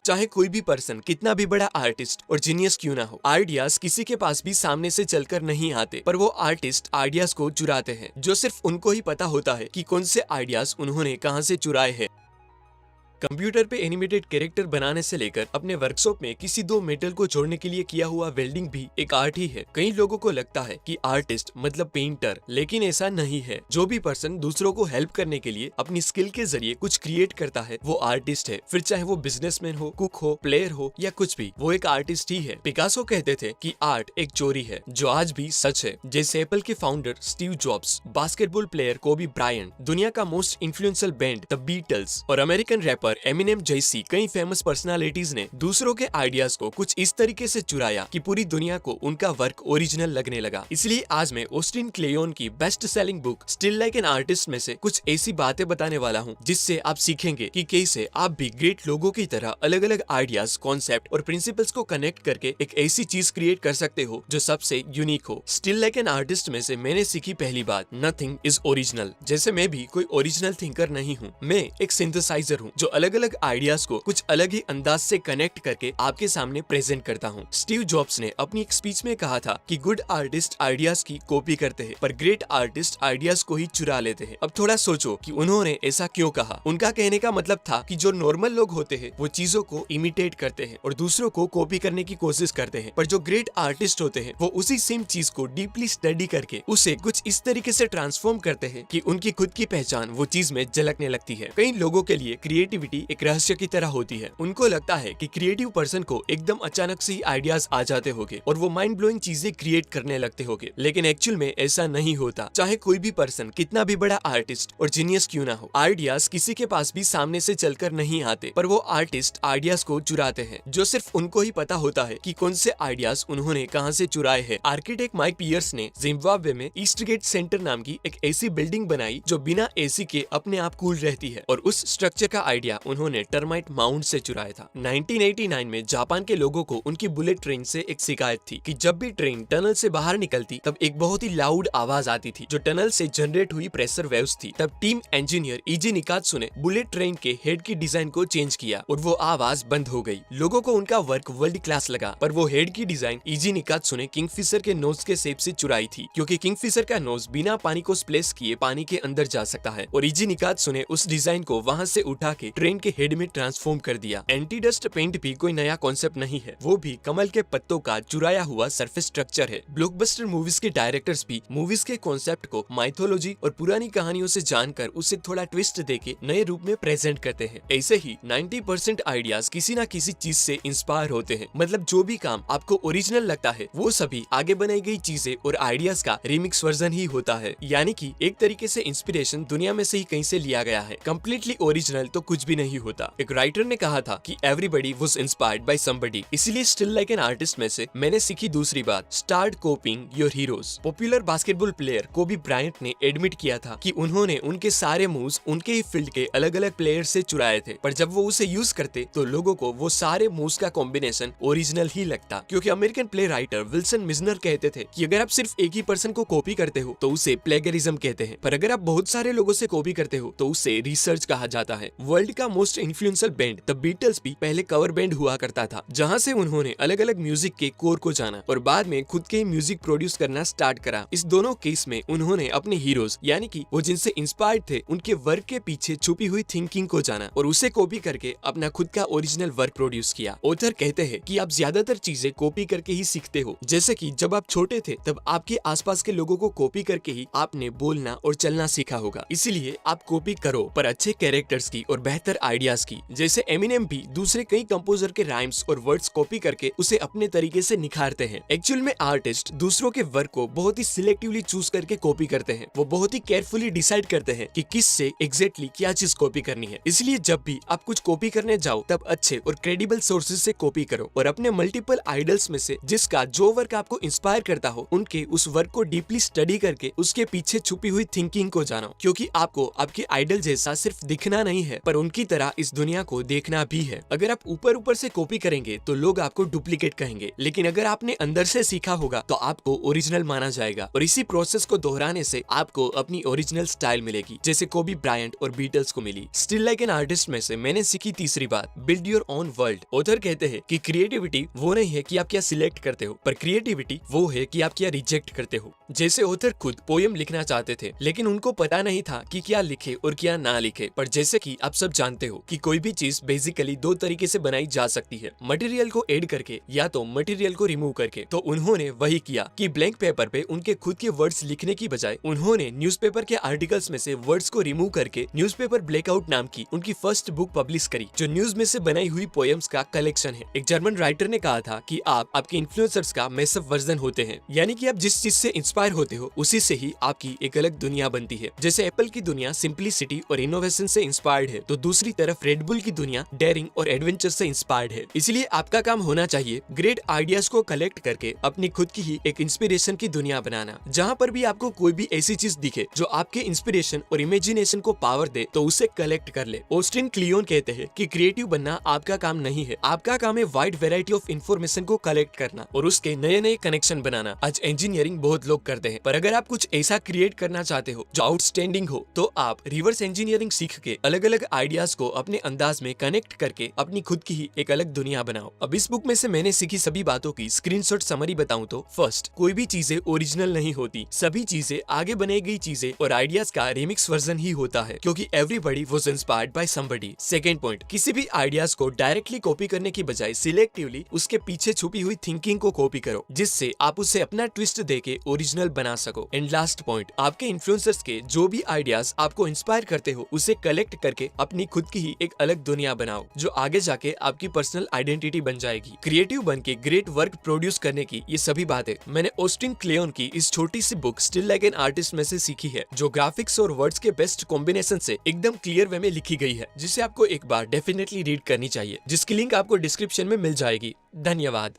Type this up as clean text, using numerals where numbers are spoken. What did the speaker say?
चाहे कोई भी पर्सन कितना भी बड़ा आर्टिस्ट और जीनियस क्यों ना हो, आइडियाज किसी के पास भी सामने से चलकर नहीं आते, पर वो आर्टिस्ट आइडियाज को चुराते हैं, जो सिर्फ उनको ही पता होता है कि कौन से आइडियाज उन्होंने कहां से चुराए हैं। कंप्यूटर पे एनिमेटेड कैरेक्टर बनाने से लेकर अपने वर्कशॉप में किसी दो मेटल को जोड़ने के लिए किया हुआ वेल्डिंग भी एक आर्ट ही है। कई लोगों को लगता है कि आर्टिस्ट मतलब पेंटर, लेकिन ऐसा नहीं है। जो भी पर्सन दूसरों को हेल्प करने के लिए अपनी स्किल के जरिए कुछ क्रिएट करता है वो आर्टिस्ट है। फिर चाहे वो बिजनेसमैन हो, कुक हो, प्लेयर हो या कुछ भी, वो एक आर्टिस्ट ही है। पिकासो कहते थे कि आर्ट एक चोरी है, जो आज भी सच है। जैसे एप्पल के founder Steve Jobs, basketball player Kobe Bryant, दुनिया का most influential band the Beatles और अमेरिकन रैपर एमिनेम जैसी कई फेमस पर्सनालिटीज ने दूसरों के आइडियाज को कुछ इस तरीके से चुराया कि पूरी दुनिया को उनका वर्क ओरिजिनल लगने लगा। इसलिए आज मैं ऑस्टिन क्लेयोन की best selling book steal like an artist में से कुछ ऐसी बातें बताने वाला हूँ जिससे आप सीखेंगे कि कैसे आप भी ग्रेट लोगों की तरह अलग अलग आइडियाज, कॉन्सेप्ट और प्रिंसिपल्स को कनेक्ट करके एक ऐसी चीज क्रिएट कर सकते हो जो सबसे यूनिक हो। स्टिल लाइक एन आर्टिस्ट में से मैंने सीखी पहली बात, नथिंग इज ओरिजिनल। जैसे मैं भी कोई ओरिजिनल थिंकर नहीं हूँ, मैं एक सिंथेसाइजर हूँ जो अलग अलग आइडियाज को कुछ अलग ही अंदाज से कनेक्ट करके आपके सामने प्रेजेंट करता हूँ। स्टीव जॉब्स ने अपनी एक स्पीच में कहा था कि गुड आर्टिस्ट आइडियाज की कॉपी करते हैं, पर ग्रेट आर्टिस्ट आइडियाज को ही चुरा लेते हैं। अब थोड़ा सोचो कि उन्होंने ऐसा क्यों कहा। उनका कहने का मतलब था कि जो नॉर्मल लोग होते हैं वो चीजों को इमिटेट करते हैं और दूसरों को कॉपी करने की कोशिश करते हैं, पर जो ग्रेट आर्टिस्ट होते हैं वो उसी सेम चीज को डीपली स्टडी करके उसे कुछ इस तरीके से ट्रांसफॉर्म करते हैं कि उनकी खुद की पहचान वो चीज में झलकने लगती है। कई लोगों के लिए क्रिएटिविटी एक रहस्य की तरह होती है। उनको लगता है कि क्रिएटिव पर्सन को एकदम अचानक से ही आइडियाज आ जाते होंगे और वो माइंड ब्लोइंग चीजें क्रिएट करने लगते होंगे, लेकिन एक्चुअल में ऐसा नहीं होता। चाहे कोई भी पर्सन कितना भी बड़ा आर्टिस्ट और जीनियस क्यों ना हो, आइडियाज किसी के पास भी सामने से चलकर नहीं आते, पर वो आर्टिस्ट आइडियाज को चुराते हैं, जो सिर्फ उनको ही पता होता है कि कौन से आइडियाज उन्होंने कहां से चुराए हैं। आर्किटेक्ट माइक पियर्स ने जिम्बाब्वे में ईस्ट गेट सेंटर नाम की एक ऐसी बिल्डिंग बनाई जो बिना एसी के अपने आप कूल रहती है, और उस स्ट्रक्चर का आइडिया उन्होंने टर्माइट माउंट से चुराया था। 1989 में जापान के लोगों को उनकी बुलेट ट्रेन से एक शिकायत थी कि जब भी ट्रेन टनल से बाहर निकलती तब एक बहुत ही लाउड आवाज आती थी जो टनल से जनरेट हुई प्रेशर वेव्स थी। तब टीम इंजीनियर इजी निकात्सु ने बुलेट ट्रेन के हेड की डिजाइन को चेंज किया और वो आवाज बंद हो गई। लोगों को उनका वर्क वर्ल्ड क्लास लगा, पर वो हेड की डिजाइन इजी निकात्सु ने किंगफिशर के नोज के शेप से चुराई थी, क्योंकि किंगफिशर का नोज बिना पानी को स्प्लेश किए पानी के अंदर जा सकता है, और इजी निकात्सु ने उस डिजाइन को वहां से उठा के ट्रेन के हेड में ट्रांसफॉर्म कर दिया। एंटी डस्ट पेंट भी कोई नया कॉन्सेप्ट नहीं है, वो भी कमल के पत्तों का चुराया हुआ सरफेस स्ट्रक्चर है। ब्लॉकबस्टर मूवीज के डायरेक्टर्स भी मूवीज के कॉन्सेप्ट को माइथोलॉजी और पुरानी कहानियों से जानकर उसे थोड़ा ट्विस्ट देके नए रूप में प्रेजेंट करते हैं। ऐसे ही 90% आइडियाज किसी ना किसी चीज से इंस्पायर होते हैं। मतलब जो भी काम आपको ओरिजिनल लगता है वो सभी आगे बनाई गई चीजें और आइडियाज का रिमिक्स वर्जन ही होता है। यानी कि एक तरीके से इंस्पिरेशन दुनिया में से ही कहीं से लिया गया है। कंप्लीटली ओरिजिनल तो कुछ भी नहीं होता। एक राइटर ने कहा था कि everybody was inspired by somebody. इसलिए स्टिल लाइक एन आर्टिस्ट में से मैंने सीखी दूसरी बात, start कॉपिंग your heroes. Popular basketball player Kobe Bryant ने एडमिट किया था कि उन्होंने उनके सारे मूव्स उनके ही फील्ड के अलग अलग प्लेयर से चुराए थे, पर जब वो उसे यूज करते तो लोगों को वो सारे मूव्स का कॉम्बिनेशन ओरिजिनल ही लगता। क्योंकि American play writer Wilson Mizner कहते थे कि अगर आप सिर्फ एक ही पर्सन को कॉपी करते हो तो उसे प्लेगरिज्म कहते हैं, पर अगर आप बहुत सारे लोगों से कॉपी करते हो तो उसे रिसर्च कहा जाता है। वर्ल्ड का most influential band the Beatles भी पहले कवर बैंड हुआ करता था, जहां से उन्होंने अलग अलग म्यूजिक के कोर को जाना और बाद में खुद के म्यूजिक प्रोड्यूस करना स्टार्ट करा। इस दोनों केस में उन्होंने अपने हीरोज यानी कि वो जिनसे इंस्पायर्ड थे उनके वर्क के पीछे छुपी हुई थिंकिंग को जाना और उसे कॉपी करके अपना खुद का ओरिजिनल वर्क प्रोड्यूस किया। ऑथर कहते हैं कि आप ज्यादातर चीजें कॉपी करके ही सीखते हो। जैसे कि जब आप छोटे थे तब आपके आसपास के लोगों को कॉपी करके ही आपने बोलना और चलना सीखा होगा। इसीलिए आप कॉपी करो, पर अच्छे कैरेक्टर्स की और बेहतर आइडियाज की। जैसे एमिनेम भी दूसरे कई कंपोजर के राइम्स और वर्ड्स कॉपी करके उसे अपने तरीके से निखारते हैं। एक्चुअल में आर्टिस्ट दूसरों के वर्क को बहुत ही सिलेक्टिवली चूज करके कॉपी करते हैं। वो बहुत ही केयरफुली डिसाइड करते हैं कि किस से एग्जैक्टली क्या चीज कॉपी करनी है। इसलिए जब भी आप कुछ कॉपी करने जाओ तब अच्छे और क्रेडिबल सोर्सेज से कॉपी करो और अपने मल्टीपल आइडल्स में से जिसका जो वर्क आपको इंस्पायर करता हो उनके उस वर्क को डीपली स्टडी करके उसके पीछे छुपी हुई थिंकिंग को जानो, क्योंकि आपको आपके आइडल जैसा सिर्फ दिखना नहीं है पर उनकी की तरह इस दुनिया को देखना भी है। अगर आप ऊपर ऊपर से कॉपी करेंगे तो लोग आपको डुप्लीकेट कहेंगे, लेकिन अगर आपने अंदर से सीखा होगा तो आपको ओरिजिनल माना जाएगा। और इसी प्रोसेस को दोहराने से आपको अपनी ओरिजिनल स्टाइल मिलेगी, जैसे कोबी ब्रायंट और बीटल्स को मिली। स्टिल लाइक एन आर्टिस्ट में से मैंने सीखी तीसरी बात, build your own world. Author कहते हैं कि क्रिएटिविटी वो नहीं है कि आप क्या सिलेक्ट करते हो, पर क्रिएटिविटी वो है कि आप क्या रिजेक्ट करते हो। जैसे ऑथर खुद पोयम लिखना चाहते थे, लेकिन उनको पता नहीं था कि क्या लिखे और क्या ना लिखे। पर जैसे कि आप सब जानते हो कि कोई भी चीज बेसिकली दो तरीके से बनाई जा सकती है, मटेरियल को ऐड करके या तो मटेरियल को रिमूव करके। तो उन्होंने वही किया कि ब्लैंक पेपर पे उनके खुद के वर्ड्स लिखने की बजाय उन्होंने न्यूज़पेपर के आर्टिकल्स में से वर्ड्स को रिमूव करके न्यूज़पेपर ब्लैकआउट नाम की उनकी फर्स्ट बुक पब्लिश करी, जो न्यूज में से बनाई हुई पोएम्स का कलेक्शन है। एक जर्मन राइटर ने कहा था कि आप आपके इन्फ्लुएंसर्स का मैसिव वर्जन होते हैं, यानी कि आप जिस चीज से इंस्पायर होते हो उसी से ही आपकी एक अलग दुनिया बनती है। जैसे एप्पल की दुनिया सिंप्लिसिटी और इनोवेशन से इंस्पायर्ड है, तो दूसरी तरफ रेड बुल की दुनिया डेयरिंग और एडवेंचर से इंस्पायर्ड है। इसलिए आपका काम होना चाहिए ग्रेट आइडियाज को कलेक्ट करके अपनी खुद की ही एक इंस्पिरेशन की दुनिया बनाना। जहाँ पर भी आपको कोई भी ऐसी चीज दिखे जो आपके इंस्पिरेशन और इमेजिनेशन को पावर दे, तो उसे कलेक्ट कर ले। ऑस्टिन क्लियोन कहते हैं कि क्रिएटिव बनना आपका काम नहीं है, आपका काम है वाइड वैरायटी ऑफ इन्फॉर्मेशन को कलेक्ट करना और उसके नए नए कनेक्शन बनाना। आज इंजीनियरिंग बहुत लोग करते हैं, पर अगर आप कुछ ऐसा क्रिएट करना चाहते हो जो आउटस्टैंडिंग हो, तो आप रिवर्स इंजीनियरिंग सीख के अलग अलग आइडियाज को अपने अंदाज में कनेक्ट करके अपनी खुद की ही एक अलग दुनिया बनाओ। अब इस बुक में से मैंने सीखी सभी बातों की स्क्रीनशॉट समरी बताऊं तो, फर्स्ट, कोई भी चीजें ओरिजिनल नहीं होती, सभी चीजें आगे बनाई गई चीजें और आइडियाज का रिमिक्स वर्जन ही होता है, क्योंकि everybody was inspired by somebody. Second point, किसी भी आइडियाज को डायरेक्टली कॉपी करने की बजाय सिलेक्टिवली उसके पीछे छुपी हुई थिंकिंग को कॉपी करो, जिससे आप उसे अपना ट्विस्ट देके ओरिजिनल बना सको। एंड लास्ट पॉइंट, आपके इन्फ्लुएंसर्स के जो भी आइडियाज आपको इंस्पायर करते हो उसे कलेक्ट करके अपनी खुद की ही एक अलग दुनिया बनाओ, जो आगे जाके आपकी पर्सनल आइडेंटिटी बन जाएगी। क्रिएटिव बन के ग्रेट वर्क प्रोड्यूस करने की ये सभी बातें मैंने ऑस्टिन क्लेयोन की इस छोटी सी book steal like an artist में से सीखी है, जो ग्राफिक्स और वर्ड्स के बेस्ट कॉम्बिनेशन से एकदम क्लियर वे में लिखी गई है, जिसे आपको एक बार डेफिनेटली रीड करनी चाहिए, जिसकी लिंक आपको डिस्क्रिप्शन में मिल जाएगी। धन्यवाद।